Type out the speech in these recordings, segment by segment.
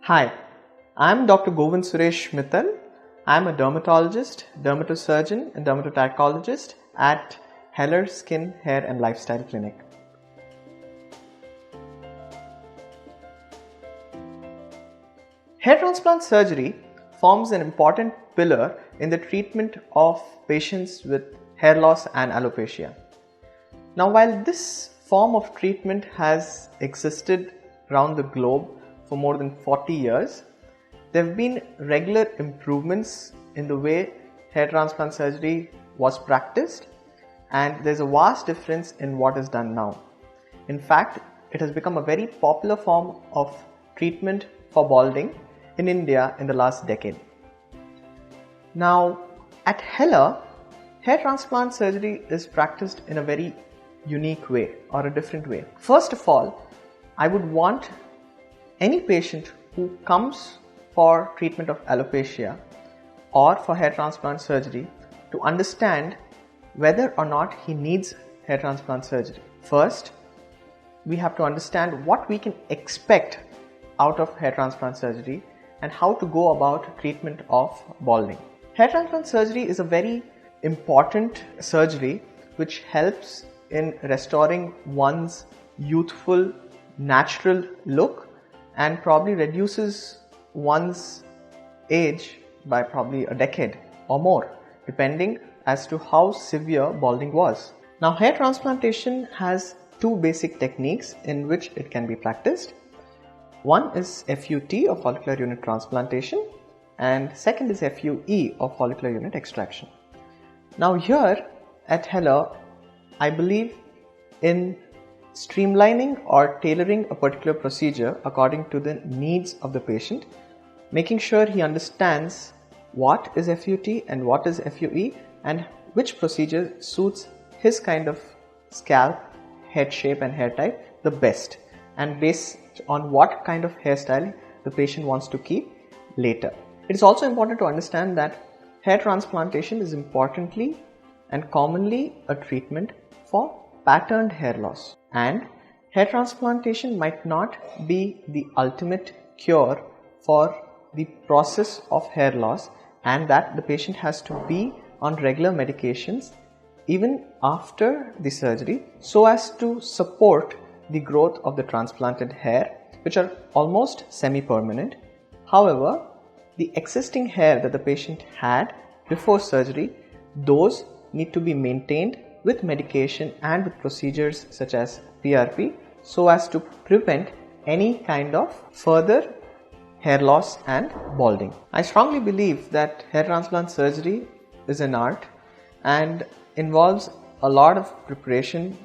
Hi, I'm Dr. Govind Mittal. I'm a dermatologist, dermatosurgeon and dermatotachologist at Heller Skin, Hair and Lifestyle Clinic. Hair transplant surgery forms an important pillar in the treatment of patients with hair loss and alopecia. Now, while this form of treatment has existed around the globe for more than 40 years, there have been regular improvements in the way hair transplant surgery was practiced, and there's a vast difference in what is done now. In fact, it has become a very popular form of treatment for balding in India in the last decade. Now, at Heller, hair transplant surgery is practiced in a very unique way or a different way. First of all, I would want any patient who comes for treatment of alopecia or for hair transplant surgery to understand whether or not he needs hair transplant surgery. First, we have to understand what we can expect out of hair transplant surgery and how to go about treatment of balding. Hair transplant surgery is a very important surgery which helps in restoring one's youthful, natural look and probably reduces one's age by probably a decade or more, depending as to how severe balding was. Now, hair transplantation has two basic techniques in which it can be practiced. One is FUT or Follicular Unit transplantation, and second is FUE or Follicular Unit extraction. Now, here at Heller, I believe in streamlining or tailoring a particular procedure according to the needs of the patient, making sure he understands what is FUT and what is FUE and which procedure suits his kind of scalp, head shape and hair type the best, and based on what kind of hairstyle the patient wants to keep later. It is also important to understand that hair transplantation is importantly and commonly a treatment for patterned hair loss, and hair transplantation might not be the ultimate cure for the process of hair loss, and that the patient has to be on regular medications even after the surgery so as to support the growth of the transplanted hair, which are almost semi-permanent. However, the existing hair that the patient had before surgery, those need to be maintained with medication and with procedures such as PRP so as to prevent any kind of further hair loss and balding. I strongly believe that hair transplant surgery is an art and involves a lot of preparation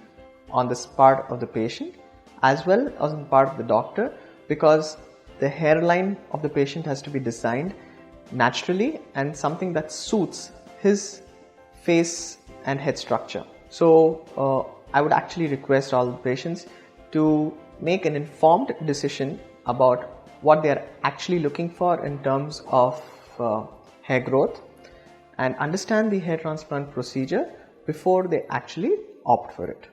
on this part of the patient as well as on the part of the doctor, because the hairline of the patient has to be designed naturally and something that suits his face and head structure. So I would actually request all the patients to make an informed decision about what they are actually looking for in terms of hair growth and understand the hair transplant procedure before they actually opt for it.